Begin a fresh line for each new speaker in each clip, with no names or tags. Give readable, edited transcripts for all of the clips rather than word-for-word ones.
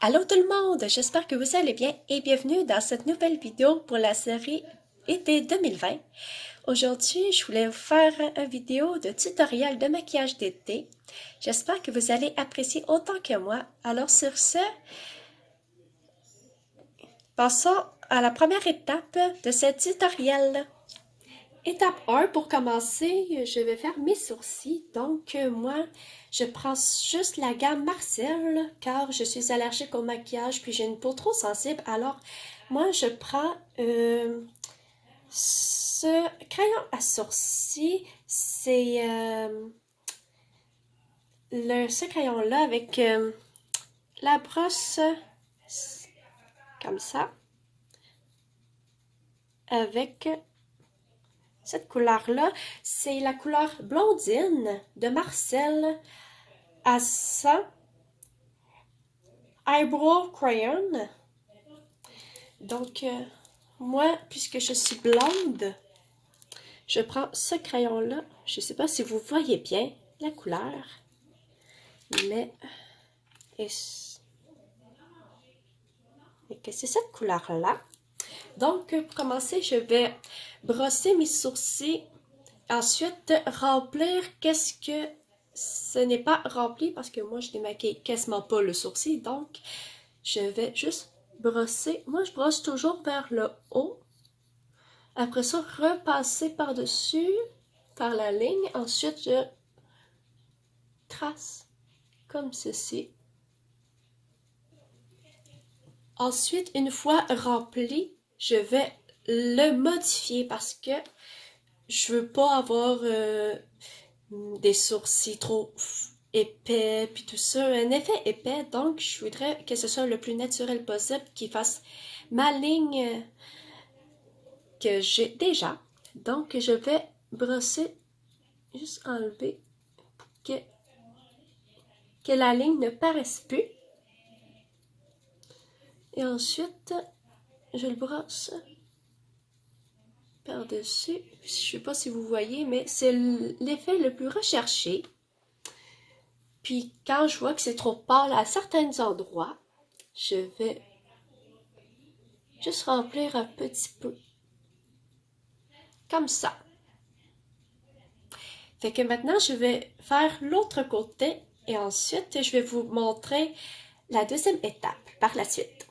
Allô tout le monde, j'espère que vous allez bien et bienvenue dans cette nouvelle vidéo pour la série été 2020. Aujourd'hui, je voulais vous faire une vidéo de tutoriel de maquillage d'été. J'espère que vous allez apprécier autant que moi. Alors sur ce, passons à la première étape de ce tutoriel. Étape 1, pour commencer, je vais faire mes sourcils. Donc, moi, je prends juste la gamme Marcel, car je suis allergique au maquillage, puis j'ai une peau trop sensible. Alors, moi, je prends ce crayon à sourcils. C'est ce crayon-là avec la brosse comme ça, avec cette couleur-là, c'est la couleur blondine de Marcel à 100 Eyebrow Crayon. Donc, moi, puisque je suis blonde, je prends ce crayon-là. Je ne sais pas si vous voyez bien la couleur, mais que c'est cette couleur-là. Donc, pour commencer, je vais brosser mes sourcils. Ensuite, remplir qu'est-ce que ce n'est pas rempli parce que moi, je démaquille quasiment pas le sourcil. Donc, je vais juste brosser. Moi, je brosse toujours vers le haut. Après ça, repasser par-dessus, par la ligne. Ensuite, je trace comme ceci. Ensuite, une fois rempli, je vais le modifier parce que je veux pas avoir des sourcils trop épais puis tout ça, un effet épais. Donc, je voudrais que ce soit le plus naturel possible, qui fasse ma ligne que j'ai déjà. Donc, je vais brosser, juste enlever pour que la ligne ne paraisse plus. Et ensuite, je le brosse par-dessus. Je sais pas si vous voyez, mais c'est l'effet le plus recherché. Puis quand je vois que c'est trop pâle à certains endroits, je vais juste remplir un petit peu. Comme ça. Fait que maintenant, je vais faire l'autre côté et ensuite, je vais vous montrer la deuxième étape par la suite.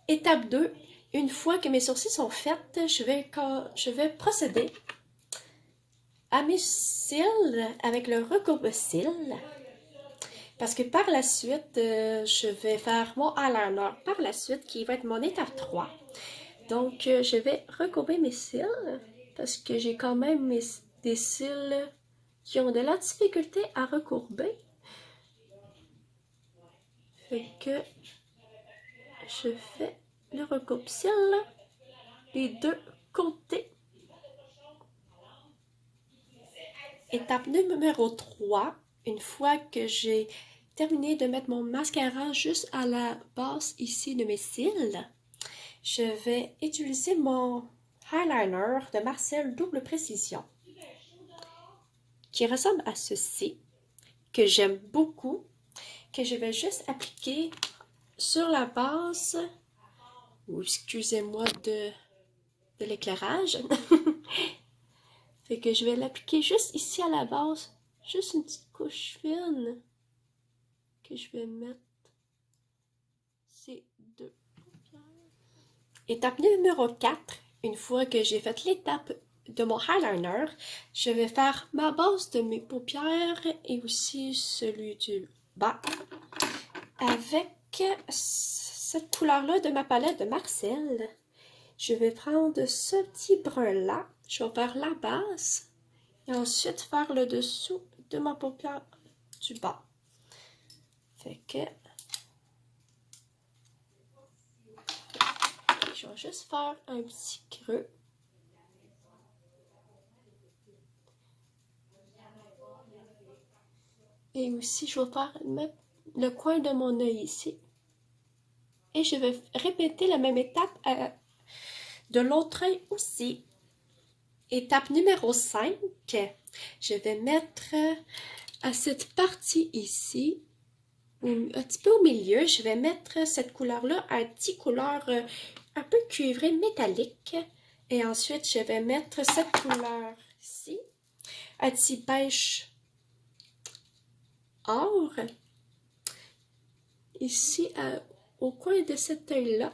Étape 2, une fois que mes sourcils sont faits, je vais procéder à mes cils avec le recourbe-cils. Parce que par la suite, je vais faire mon eyeliner par la suite, qui va être mon étape 3. Donc, je vais recourber mes cils, parce que j'ai quand même des cils qui ont de la difficulté à recourber. Fait que je fais le recourbe-cils des deux côtés. Étape numéro 3, une fois que j'ai terminé de mettre mon mascara juste à la base ici de mes cils, je vais utiliser mon eyeliner de Marcel Double Précision, qui ressemble à ceci, que j'aime beaucoup, que je vais juste appliquer sur la base, ou excusez-moi de l'éclairage, fait que je vais l'appliquer juste ici à la base, juste une petite couche fine, que je vais mettre ces deux paupières. Étape numéro 4, une fois que j'ai fait l'étape de mon eyeliner, je vais faire ma base de mes paupières et aussi celui du bas avec cette couleur-là de ma palette de Marcel. Je vais prendre ce petit brun-là, je vais faire la base et ensuite faire le dessous de ma paupière du bas. Fait que je vais juste faire un petit creux. Et aussi, je vais faire mettre le coin de mon œil ici. Et je vais répéter la même étape de l'autre œil aussi. Étape numéro 5, je vais mettre à cette partie ici un petit peu au milieu, je vais mettre cette couleur-là, un petit couleur un peu cuivrée métallique. Et ensuite, je vais mettre cette couleur-ci, un petit beige or, ici au coin de cet œil-là,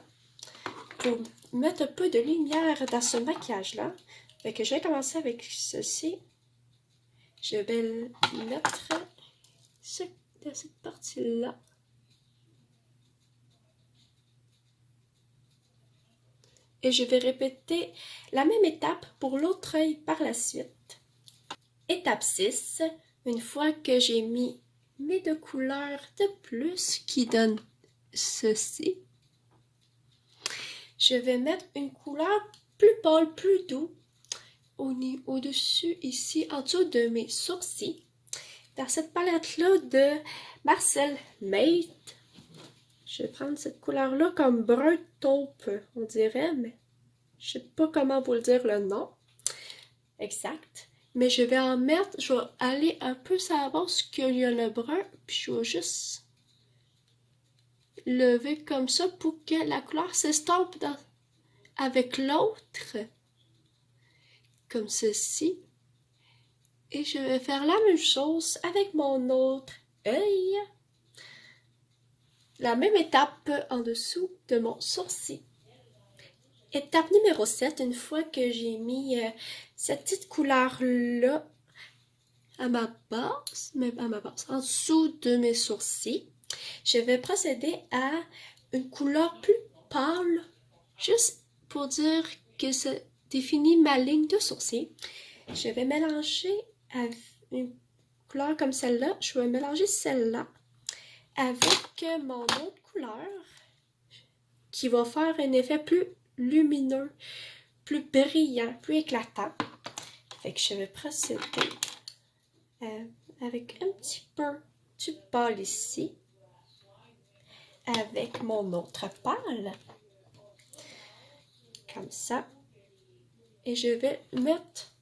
pour mettre un peu de lumière dans ce maquillage-là. Fait que je vais commencer avec ceci. Je vais le mettre dans cette partie-là. Et je vais répéter la même étape pour l'autre œil par la suite. Étape 6, une fois que j'ai mis mes deux couleurs de plus qui donnent ceci, je vais mettre une couleur plus pâle, plus doux au-dessus ici, en dessous de mes sourcils. Dans cette palette-là de Marcel Mate, je vais prendre cette couleur-là comme brun taupe, on dirait, mais je ne sais pas comment vous le dire le nom exact. Mais je vais en mettre, je vais aller un peu savoir ce qu'il y a le brun, puis je vais juste lever comme ça pour que la couleur s'estompe avec l'autre, comme ceci. Et je vais faire la même chose avec mon autre œil. La même étape en dessous de mon sourcil. Étape numéro 7, une fois que j'ai mis cette petite couleur-là à ma base, en dessous de mes sourcils, je vais procéder à une couleur plus pâle, juste pour dire que ça définit ma ligne de sourcil. Je vais mélanger avec une couleur comme celle-là, je vais mélanger celle-là avec mon autre couleur qui va faire un effet plus lumineux, plus brillant, plus éclatant. Fait que je vais procéder avec un petit peu du pâle ici, avec mon autre pâle, comme ça. Et je vais mettre,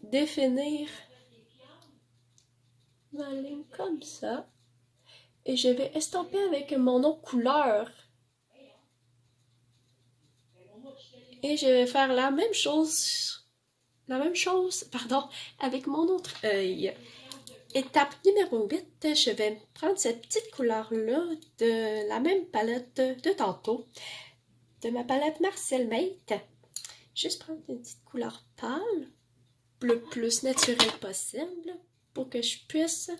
définir ma ligne comme ça. Et je vais estomper avec mon autre couleur. Et je vais faire la même chose, avec mon autre œil. Étape numéro 8, je vais prendre cette petite couleur-là de la même palette de tantôt, de ma palette Marcel Mate. Juste prendre une petite couleur pâle, le plus naturel possible, pour que je puisse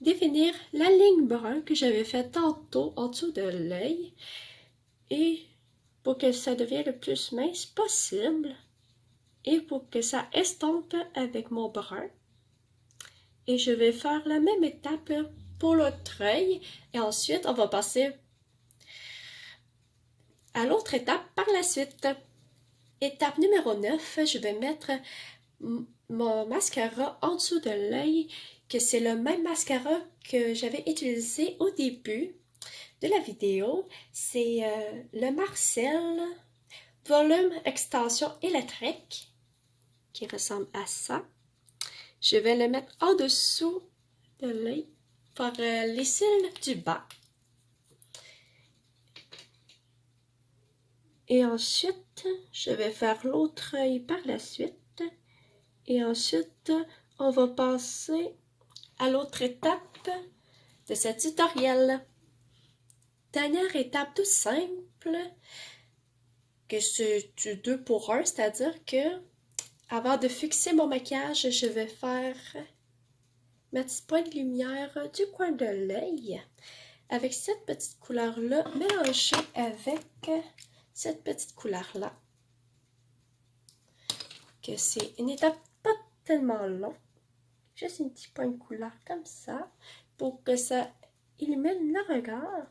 définir la ligne brun que j'avais fait tantôt en dessous de l'œil et pour que ça devienne le plus mince possible et pour que ça estompe avec mon brun. Et je vais faire la même étape pour l'autre œil et ensuite on va passer à l'autre étape par la suite. Étape numéro 9, je vais mettre mon mascara en dessous de l'œil, que c'est le même mascara que j'avais utilisé au début de la vidéo. C'est le Marcel Volume Extension électrique qui ressemble à ça. Je vais le mettre en dessous de l'œil par les cils du bas. Et ensuite, je vais faire l'autre œil par la suite. Et ensuite, on va passer à l'autre étape de ce tutoriel. Dernière étape tout simple, que c'est du 2 pour 1, c'est-à-dire que avant de fixer mon maquillage, je vais faire ma petite pointe de lumière du coin de l'œil avec cette petite couleur-là mélangée avec cette petite couleur-là. Que c'est une étape pas tellement longue, juste une petite pointe de couleur comme ça pour que ça illumine le regard.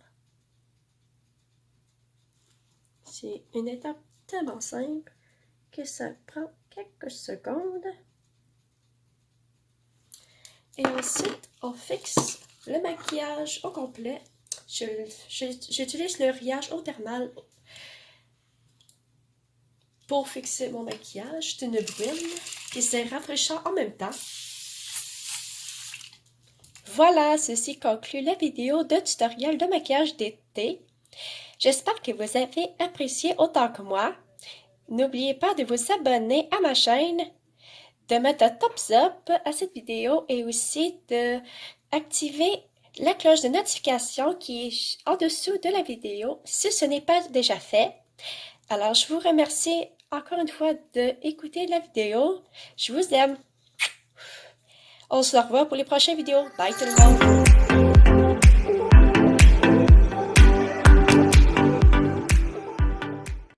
C'est une étape tellement simple que ça prend quelques secondes. Et ensuite, on fixe le maquillage au complet. J'utilise le rayage eau thermale pour fixer mon maquillage. C'est une bruine qui se rafraîchit en même temps. voilà, ceci conclut la vidéo de tutoriel de maquillage d'été. J'espère que vous avez apprécié autant que moi. N'oubliez pas de vous abonner à ma chaîne, de mettre un thumbs up à cette vidéo et aussi de activer la cloche de notification qui est en dessous de la vidéo si ce n'est pas déjà fait. Alors, je vous remercie encore une fois d'écouter la vidéo. Je vous aime. On se revoit pour les prochaines vidéos. Bye tout le monde!